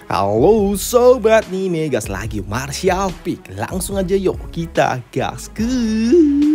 Halo sobat nih Megas lagi Martial Peak. Langsung aja yuk kita gaskeun.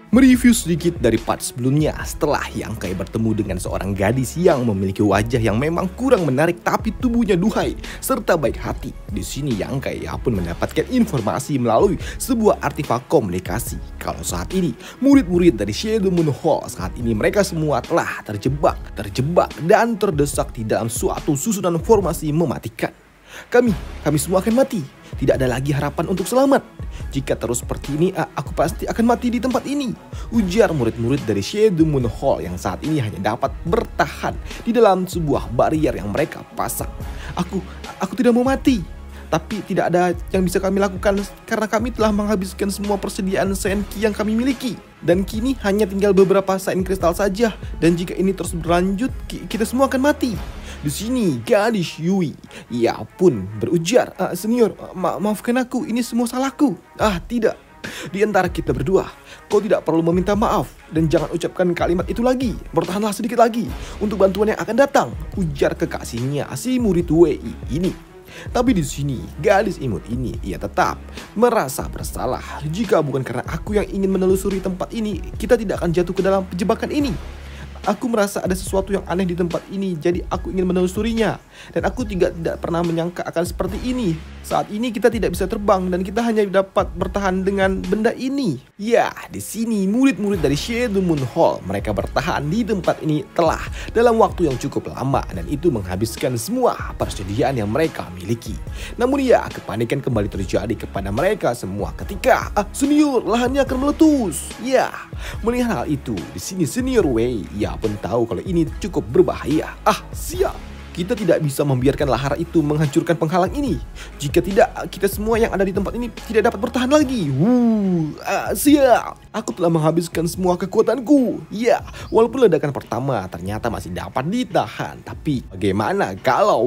Mereview sedikit dari part sebelumnya setelah Yang Kai bertemu dengan seorang gadis yang memiliki wajah yang memang kurang menarik tapi tubuhnya duhai serta baik hati. Di sini Yang Kai pun mendapatkan informasi melalui sebuah artefak komunikasi kalau saat ini murid-murid dari Shadow Moon Hall saat ini mereka semua telah terjebak dan terdesak di dalam suatu susunan formasi mematikan. Kami semua akan mati. Tidak ada lagi harapan untuk selamat. Jika terus seperti ini, aku pasti akan mati di tempat ini. Ujar murid-murid dari Shadow Moon Hall yang saat ini hanya dapat bertahan di dalam sebuah barrier yang mereka pasang. Aku tidak mau mati. Tapi tidak ada yang bisa kami lakukan karena kami telah menghabiskan semua persediaan Senki yang kami miliki. Dan kini hanya tinggal beberapa Saint Crystal saja. Dan jika ini terus berlanjut, kita semua akan mati. Di sini gadis Yui, ia pun berujar, senior, maafkan aku, ini semua salahku. Tidak, di antara kita berdua, kau tidak perlu meminta maaf dan jangan ucapkan kalimat itu lagi. Bertahanlah sedikit lagi untuk bantuan yang akan datang, ujar kekasihnya si murid Wei ini. Tapi di sini gadis imut ini ia tetap merasa bersalah. Jika bukan karena aku yang ingin menelusuri tempat ini, kita tidak akan jatuh ke dalam jebakan ini. Aku merasa ada sesuatu yang aneh di tempat ini, jadi aku ingin menelusurinya. Dan aku tidak pernah menyangka akan seperti ini. Saat ini kita tidak bisa terbang dan kita hanya dapat bertahan dengan benda ini. Ya, di sini murid-murid dari Shadow Moon Hall mereka bertahan di tempat ini telah dalam waktu yang cukup lama dan itu menghabiskan semua persediaan yang mereka miliki. Namun ya, kepanikan kembali terjadi kepada mereka semua ketika senior, lahannya akan meletus. Ya, melihat hal itu, di sini senior Wei ia pun tahu kalau ini cukup berbahaya. Siap. Kita tidak bisa membiarkan lahar itu menghancurkan penghalang ini. Jika tidak, kita semua yang ada di tempat ini tidak dapat bertahan lagi. Siap. Aku telah menghabiskan semua kekuatanku. Ya, walaupun ledakan pertama ternyata masih dapat ditahan. Tapi bagaimana kalau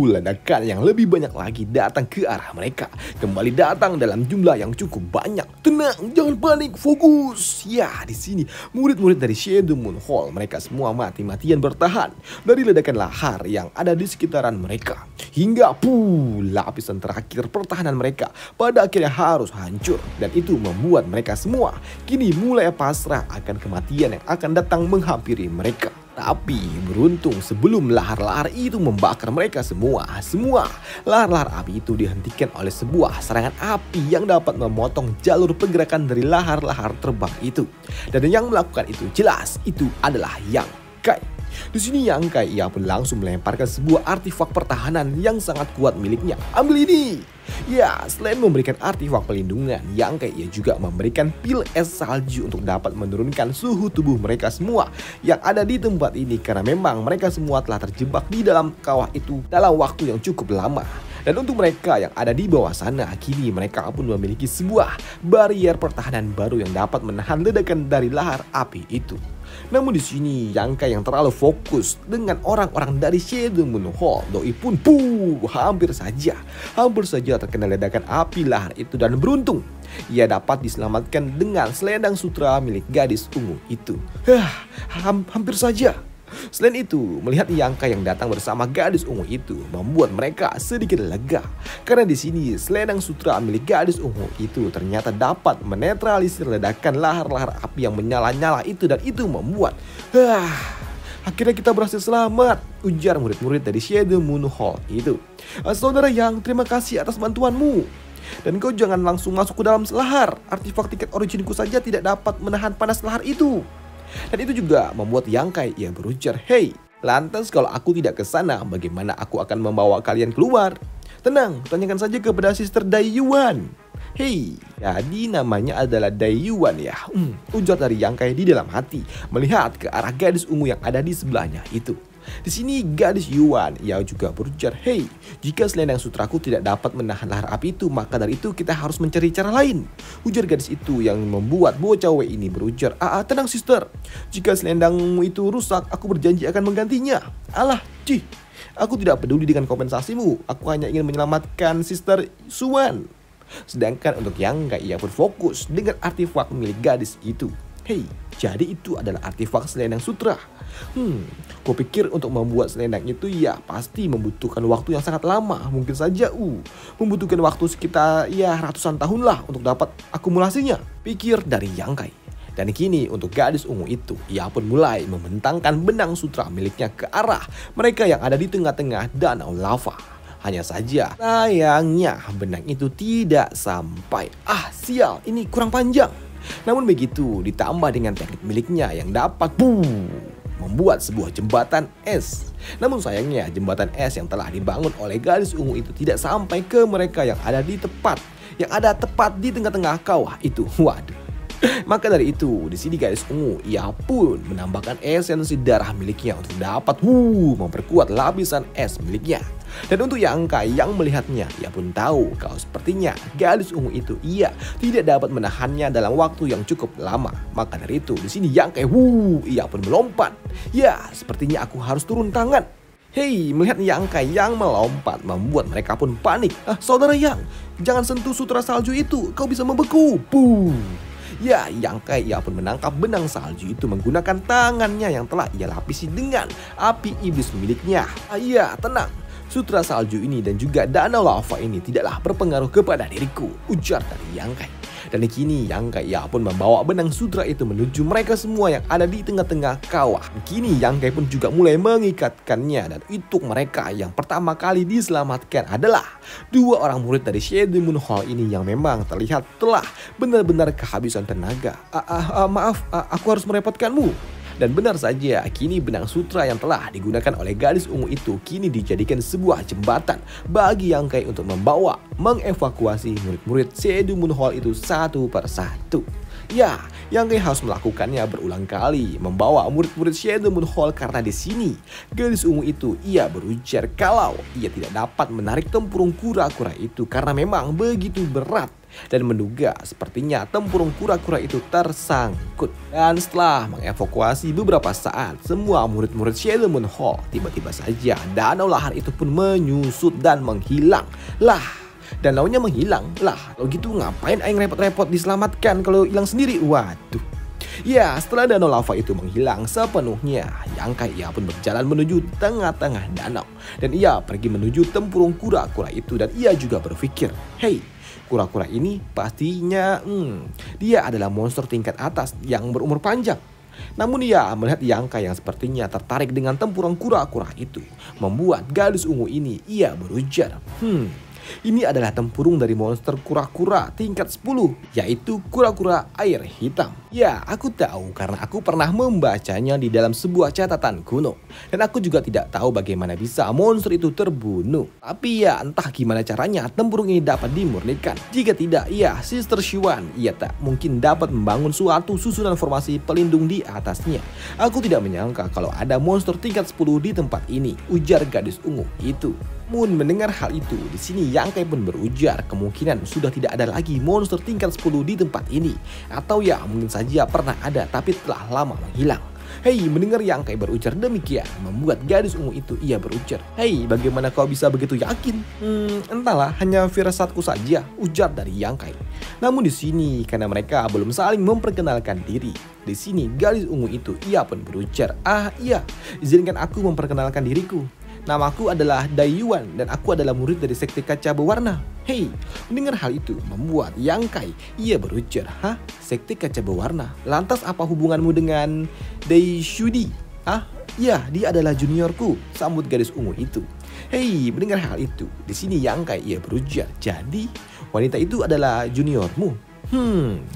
ledakan yang lebih banyak lagi datang ke arah mereka. Kembali datang dalam jumlah yang cukup banyak. Tenang, jangan panik, fokus. Ya, di sini murid-murid dari Shadow Moon Hall mereka semua mati-matian bertahan dari ledakan lahar yang ada di sekitaran mereka. Hingga lapisan terakhir pertahanan mereka pada akhirnya harus hancur. Dan itu membuat mereka semua kini mulai pasrah akan kematian yang akan datang menghampiri mereka. Tapi beruntung sebelum lahar-lahar itu membakar mereka semua lahar-lahar api itu dihentikan oleh sebuah serangan api yang dapat memotong jalur pergerakan dari lahar-lahar terbang itu. Dan yang melakukan itu jelas itu adalah Yang Kai. Di sini Yang Kai ia pun langsung melemparkan sebuah artefak pertahanan yang sangat kuat miliknya. Ambil ini. Ya, selain memberikan artefak pelindungan, Yang Kai ia juga memberikan pil es salju untuk dapat menurunkan suhu tubuh mereka semua yang ada di tempat ini karena memang mereka semua telah terjebak di dalam kawah itu dalam waktu yang cukup lama. Dan untuk mereka yang ada di bawah sana, kini mereka pun memiliki sebuah barrier pertahanan baru yang dapat menahan ledakan dari lahar api itu. Namun di sini Yang Kai yang terlalu fokus dengan orang-orang dari Shadow Moon Hall, doi pun hampir saja terkena ledakan api lahar itu dan beruntung ia dapat diselamatkan dengan selendang sutra milik gadis ungu itu. Hampir saja. Selain itu, melihat Yang Kai yang datang bersama gadis ungu itu membuat mereka sedikit lega. Karena di sini selendang sutra milik gadis ungu itu ternyata dapat menetralisir ledakan lahar-lahar api yang menyala-nyala itu dan itu membuat akhirnya kita berhasil selamat, ujar murid-murid dari Shadow Moon Hall itu. Saudara Yang, terima kasih atas bantuanmu. Dan kau jangan langsung masuk ke dalam lahar. Artefak tiket originku saja tidak dapat menahan panas lahar itu. Dan itu juga membuat Yang Kai yang berujar, "Hei, lantas kalau aku tidak ke sana, bagaimana aku akan membawa kalian keluar? Tenang, tanyakan saja kepada Sister Dai Yuan." Hei, jadi namanya adalah Dai Yuan ya, ujar dari Yang Kai di dalam hati melihat ke arah gadis ungu yang ada di sebelahnya itu. Di sini gadis Yuan ia juga berujar, "Hei, jika selendang sutraku tidak dapat menahan lahar api itu, maka dari itu kita harus mencari cara lain," ujar gadis itu yang membuat bocah Wei ini berujar, "Tenang sister, jika selendangmu itu rusak, aku berjanji akan menggantinya." Aku tidak peduli dengan kompensasimu, aku hanya ingin menyelamatkan Sister Suan. Sedangkan untuk Yang Kai ia pun fokus dengan artefak milik gadis itu. Hei, jadi itu adalah artefak selendang sutra. Kupikir untuk membuat selendang itu ya pasti membutuhkan waktu yang sangat lama. Mungkin saja membutuhkan waktu sekitar ya ratusan tahun lah untuk dapat akumulasinya, pikir dari Yang Kai. Dan kini untuk gadis ungu itu, ia pun mulai membentangkan benang sutra miliknya ke arah mereka yang ada di tengah-tengah danau lava. Hanya saja sayangnya benang itu tidak sampai. Sial, ini kurang panjang. Namun begitu ditambah dengan teknik miliknya yang dapat membuat sebuah jembatan es. Namun sayangnya jembatan es yang telah dibangun oleh gadis ungu itu tidak sampai ke mereka yang ada tepat di tengah-tengah kawah itu. Waduh. Maka dari itu, di sini gadis ungu ia pun menambahkan esensi darah miliknya untuk dapat memperkuat lapisan es miliknya. Dan untuk Yang Kai yang melihatnya, ia pun tahu kalau sepertinya gadis ungu itu ia tidak dapat menahannya dalam waktu yang cukup lama. Maka dari itu, di sini Yang Kai ia pun melompat. Ya, sepertinya aku harus turun tangan. Hei, melihat Yang Kai yang melompat membuat mereka pun panik. Saudara Yang, jangan sentuh sutra salju itu, kau bisa membeku. Ya, Yang Kai ia pun menangkap benang salju itu menggunakan tangannya yang telah ia lapisi dengan api iblis miliknya. Ya, tenang. Sutra salju ini dan juga danau lava ini tidaklah berpengaruh kepada diriku, ujar dari Yang Kai. Dan kini Yang Kai ia pun membawa benang sutra itu menuju mereka semua yang ada di tengah-tengah kawah. Kini Yang Kai pun juga mulai mengikatkannya, dan untuk mereka yang pertama kali diselamatkan adalah dua orang murid dari Shadow Moon Hall ini yang memang terlihat telah benar-benar kehabisan tenaga. Maaf, aku harus merepotkanmu. Dan benar saja, kini benang sutra yang telah digunakan oleh gadis ungu itu kini dijadikan sebuah jembatan bagi Yang Kai untuk mengevakuasi murid-murid Shadow Moon Hall itu satu persatu. Ya, Yang Kai harus melakukannya berulang kali, membawa murid-murid Shadow Moon Hall karena di sini gadis ungu itu ia berujar kalau ia tidak dapat menarik tempurung kura-kura itu karena memang begitu berat. Dan menduga sepertinya tempurung kura-kura itu tersangkut. Dan setelah mengevakuasi beberapa saat semua murid-murid Shadow Moon Hall, tiba-tiba saja danau lahar itu pun menyusut dan menghilang. Danaunya menghilang. Kalau gitu ngapain aing repot-repot diselamatkan kalau hilang sendiri? Waduh. Ya, setelah danau lava itu menghilang sepenuhnya, Yang Kai ia pun berjalan menuju tengah-tengah danau. Dan ia pergi menuju tempurung kura-kura itu dan ia juga berpikir, hei, kura-kura ini pastinya dia adalah monster tingkat atas yang berumur panjang. Namun ia melihat Yang Kai yang sepertinya tertarik dengan tempurung kura-kura itu, membuat gadis ungu ini ia berujar, ini adalah tempurung dari monster kura-kura tingkat 10, yaitu kura-kura air hitam. Ya, aku tahu karena aku pernah membacanya di dalam sebuah catatan kuno. Dan aku juga tidak tahu bagaimana bisa monster itu terbunuh. Tapi ya entah gimana caranya tempurung ini dapat dimurnikan. Jika tidak, ya Sister Xuan, ia tak mungkin dapat membangun suatu susunan formasi pelindung di atasnya. Aku tidak menyangka kalau ada monster tingkat 10 di tempat ini, ujar gadis ungu itu. Namun mendengar hal itu, di sini Yang Kai pun berujar kemungkinan sudah tidak ada lagi monster tingkat 10 di tempat ini. Atau ya mungkin saja pernah ada tapi telah lama menghilang. Hei, mendengar Yang Kai berujar demikian, membuat gadis ungu itu ia berujar, hei, bagaimana kau bisa begitu yakin? Entahlah, hanya firasatku saja, ujar dari Yang Kai. Namun di sini karena mereka belum saling memperkenalkan diri, di sini gadis ungu itu ia pun berujar, iya, izinkan aku memperkenalkan diriku. Namaku adalah Dai Yuan dan aku adalah murid dari sekte kaca berwarna. Hei, mendengar hal itu membuat Yang Kai ia berujar, sekte kaca berwarna? Lantas apa hubunganmu dengan Dai Shudi? Ya, dia adalah juniorku, sambut gadis ungu itu. Hei, mendengar hal itu, di sini Yang Kai ia berujar, jadi wanita itu adalah juniormu?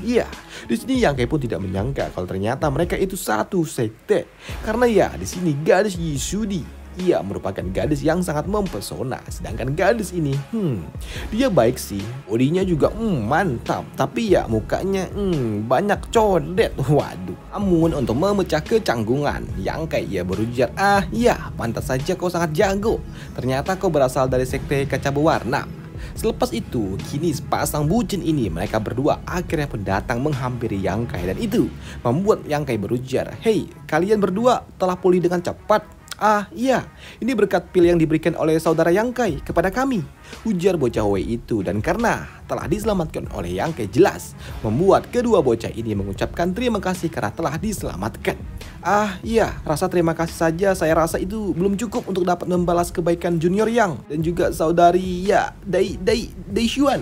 Iya. Di sini Yang Kai pun tidak menyangka kalau ternyata mereka itu satu sekte. Karena ya, di sini gadis Yisudi, ia merupakan gadis yang sangat mempesona. Sedangkan gadis ini, dia baik sih, bodinya juga mantap, tapi ya mukanya banyak codet. Waduh. Namun untuk memecah kecanggungan, Yang Kai ia berujar, iya, pantas saja kau sangat jago. Ternyata kau berasal dari sekte kaca berwarna. Selepas itu, kini sepasang bucin ini mereka berdua akhirnya pun datang menghampiri Yang Kai, dan itu membuat Yang Kai berujar, hei, kalian berdua telah pulih dengan cepat. Ah iya, ini berkat pil yang diberikan oleh saudara Yang kepada kami, ujar bocah Wei itu. Dan karena telah diselamatkan oleh Yang jelas membuat kedua bocah ini mengucapkan terima kasih karena telah diselamatkan. Ah iya, rasa terima kasih saja saya rasa itu belum cukup untuk dapat membalas kebaikan Junior Yang dan juga saudari Dai Xuan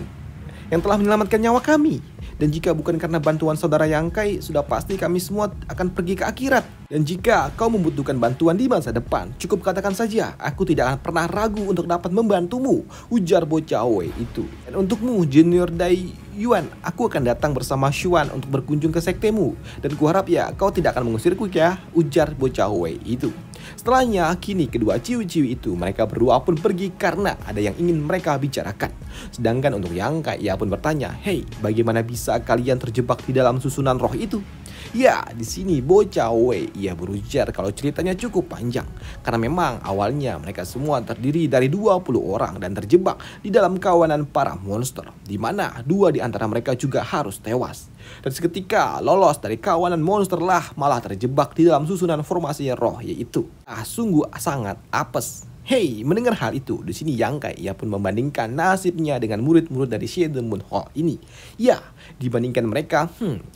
yang telah menyelamatkan nyawa kami. Dan jika bukan karena bantuan saudara Yang sudah pasti kami semua akan pergi ke akhirat. Dan jika kau membutuhkan bantuan di masa depan, cukup katakan saja, aku tidak akan pernah ragu untuk dapat membantumu, ujar bocah Wei itu. Dan untukmu, Junior Dai Yuan, aku akan datang bersama Xuan untuk berkunjung ke sektemu. Dan kuharap ya, kau tidak akan mengusirku ya, ujar bocah Wei itu. Setelahnya, kini kedua ciwi-ciwi itu mereka berdua pun pergi karena ada yang ingin mereka bicarakan. Sedangkan untuk Yang ia pun bertanya, "Hei, bagaimana bisa kalian terjebak di dalam susunan roh itu?" Ya, di sini bocah Wei ia berujar kalau ceritanya cukup panjang. Karena memang awalnya mereka semua terdiri dari 20 orang dan terjebak di dalam kawanan para monster, di mana 2 di antara mereka juga harus tewas. Dan seketika lolos dari kawanan monster lah malah terjebak di dalam susunan formasi roh yaitu. Sungguh sangat apes. Hei, mendengar hal itu, di sini Yang ia pun membandingkan nasibnya dengan murid-murid dari Shadow Moon Hall ini. Ya, dibandingkan mereka,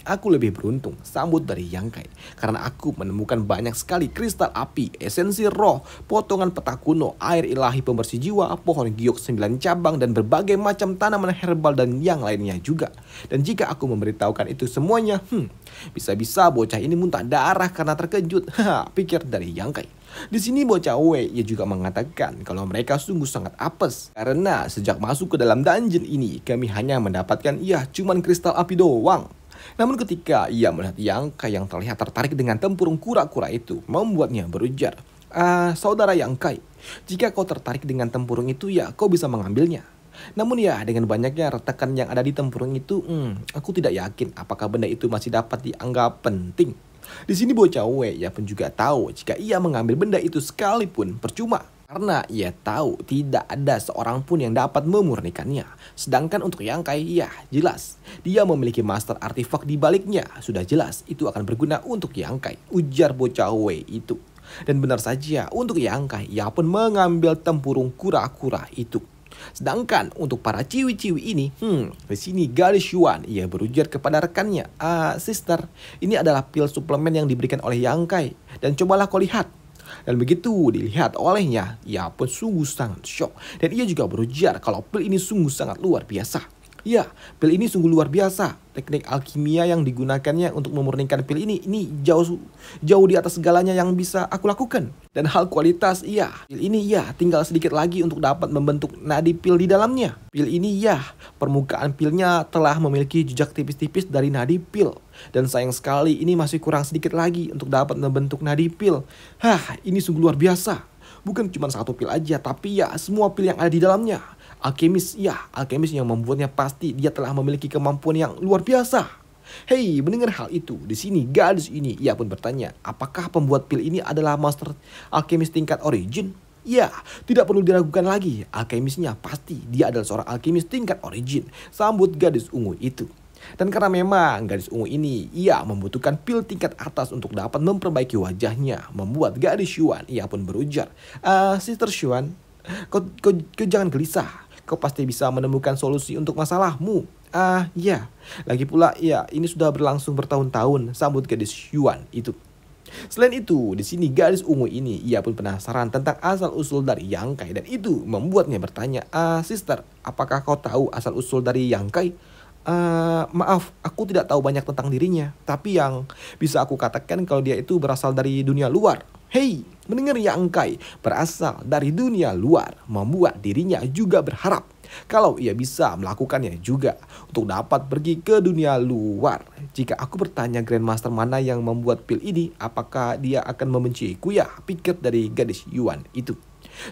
aku lebih beruntung, sambut dari Yang karena aku menemukan banyak sekali kristal api, esensi roh, potongan peta kuno, air ilahi pembersih jiwa, pohon giok 9 cabang, dan berbagai macam tanaman herbal dan yang lainnya juga. Dan jika aku memberitahukan itu semuanya, bisa-bisa bocah ini muntah darah karena terkejut, pikir dari Yang. Di sini bocah Wei ia juga mengatakan kalau mereka sungguh sangat apes karena sejak masuk ke dalam dungeon ini kami hanya mendapatkan cuman kristal api doang. Namun ketika ia melihat yang terlihat tertarik dengan tempurung kura-kura itu membuatnya berujar, saudara Yang, jika kau tertarik dengan tempurung itu ya kau bisa mengambilnya. Namun ya dengan banyaknya retakan yang ada di tempurung itu, aku tidak yakin apakah benda itu masih dapat dianggap penting. Di sini bocah Wei ia pun juga tahu jika ia mengambil benda itu sekalipun percuma. Karena ia tahu tidak ada seorang pun yang dapat memurnikannya. Sedangkan untuk Yang ya jelas dia memiliki master artifak di baliknya. Sudah jelas itu akan berguna untuk Yang, ujar bocah Wei itu. Dan benar saja untuk Yang ia pun mengambil tempurung kura-kura itu. Sedangkan untuk para ciwi-ciwi ini, di sini gadis Xuan ia berujar kepada rekannya, sister, ini adalah pil suplemen yang diberikan oleh Yang dan cobalah kau lihat. Dan begitu dilihat olehnya, ia pun sungguh sangat syok. Dan ia juga berujar kalau pil ini sungguh sangat luar biasa. Ya, pil ini sungguh luar biasa. Teknik alkimia yang digunakannya untuk memurnikan pil ini jauh di atas segalanya yang bisa aku lakukan. Dan hal kualitas, pil ini tinggal sedikit lagi untuk dapat membentuk nadi pil di dalamnya. Pil ini permukaan pilnya telah memiliki jejak tipis-tipis dari nadi pil. Dan sayang sekali ini masih kurang sedikit lagi untuk dapat membentuk nadi pil. Ini sungguh luar biasa. Bukan cuma satu pil aja, tapi semua pil yang ada di dalamnya. Alkemis yang membuatnya pasti dia telah memiliki kemampuan yang luar biasa. Hei, mendengar hal itu, di sini gadis ini ia pun bertanya, apakah pembuat pil ini adalah master alkemis tingkat origin? Ya, tidak perlu diragukan lagi, alkemisnya pasti dia adalah seorang alkemis tingkat origin, sambut gadis ungu itu. Dan karena memang gadis ungu ini ia membutuhkan pil tingkat atas untuk dapat memperbaiki wajahnya, membuat gadis Xuan ia pun berujar, Sister Xuan, kau jangan gelisah. Kau pasti bisa menemukan solusi untuk masalahmu. Lagi pula ini sudah berlangsung bertahun-tahun, sambut gadis Xuan itu. Selain itu, di sini gadis ungu ini ia pun penasaran tentang asal-usul dari Yang dan itu membuatnya bertanya, sister, apakah kau tahu asal-usul dari Yang? Maaf, aku tidak tahu banyak tentang dirinya, tapi yang bisa aku katakan kalau dia itu berasal dari dunia luar. Hei, mendengar Yang berasal dari dunia luar membuat dirinya juga berharap kalau ia bisa melakukannya juga untuk dapat pergi ke dunia luar. Jika aku bertanya Grandmaster mana yang membuat pil ini, apakah dia akan membenciku pikir dari gadis Yuan itu.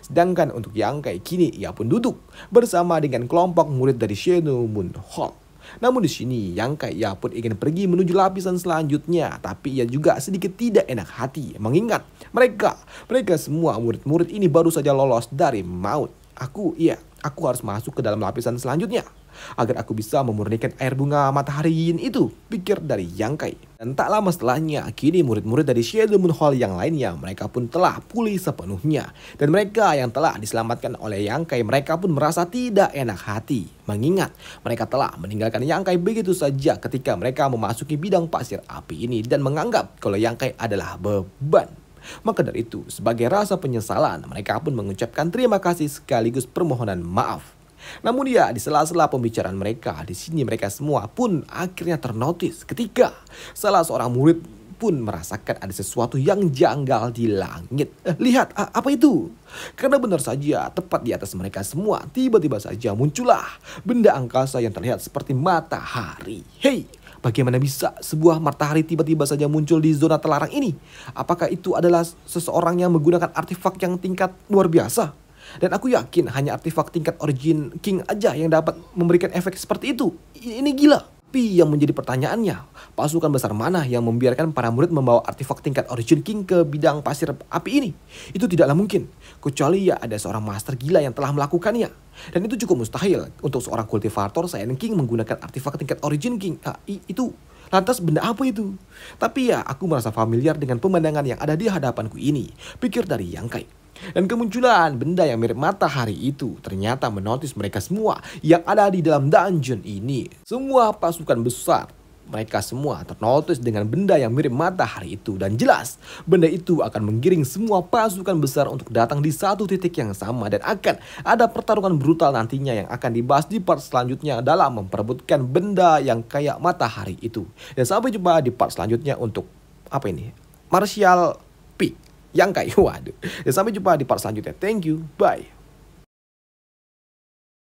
Sedangkan untuk Yang kini ia pun duduk bersama dengan kelompok murid dari Shadow Moon Hall. Namun di sini Yang ia pun ingin pergi menuju lapisan selanjutnya, tapi ia juga sedikit tidak enak hati mengingat mereka semua murid-murid ini baru saja lolos dari maut. Aku harus masuk ke dalam lapisan selanjutnya agar aku bisa memurnikan air bunga matahari yin itu, pikir dari Yang Kai. Dan tak lama setelahnya, kini murid-murid dari Shadow Moon Hall yang lainnya, mereka pun telah pulih sepenuhnya. Dan mereka yang telah diselamatkan oleh Yang Kai, mereka pun merasa tidak enak hati. Mengingat mereka telah meninggalkan Yang Kai begitu saja ketika mereka memasuki bidang pasir api ini dan menganggap kalau Yang Kai adalah beban. Maka dari itu, sebagai rasa penyesalan, mereka pun mengucapkan terima kasih sekaligus permohonan maaf. Namun ya, di sela-sela pembicaraan mereka, di sini mereka semua pun akhirnya ternotis ketika salah seorang murid pun merasakan ada sesuatu yang janggal di langit. Lihat, apa itu? Karena benar saja, tepat di atas mereka semua, tiba-tiba saja muncullah benda angkasa yang terlihat seperti matahari. Hei, bagaimana bisa sebuah matahari tiba-tiba saja muncul di zona terlarang ini? Apakah itu adalah seseorang yang menggunakan artefak yang tingkat luar biasa? Dan aku yakin hanya artefak tingkat Origin King aja yang dapat memberikan efek seperti itu. Ini gila. Tapi yang menjadi pertanyaannya, pasukan besar mana yang membiarkan para murid membawa artefak tingkat Origin King ke bidang pasir api ini? Itu tidaklah mungkin. Kecuali ya ada seorang master gila yang telah melakukannya. Dan itu cukup mustahil untuk seorang kultivator Saiyan King menggunakan artefak tingkat Origin King. Itu lantas benda apa itu? Tapi ya aku merasa familiar dengan pemandangan yang ada di hadapanku ini, pikir dari Yang Kai. Dan kemunculan benda yang mirip matahari itu ternyata menotis mereka semua yang ada di dalam dungeon ini. Semua pasukan besar, mereka semua ternotis dengan benda yang mirip matahari itu. Dan jelas, benda itu akan menggiring semua pasukan besar untuk datang di satu titik yang sama. Dan akan ada pertarungan brutal nantinya yang akan dibahas di part selanjutnya dalam memperebutkan benda yang kayak matahari itu. Dan sampai jumpa di part selanjutnya untuk Martial Peak Yang Kai. Waduh. Dan sampai jumpa di part selanjutnya. Thank you. Bye.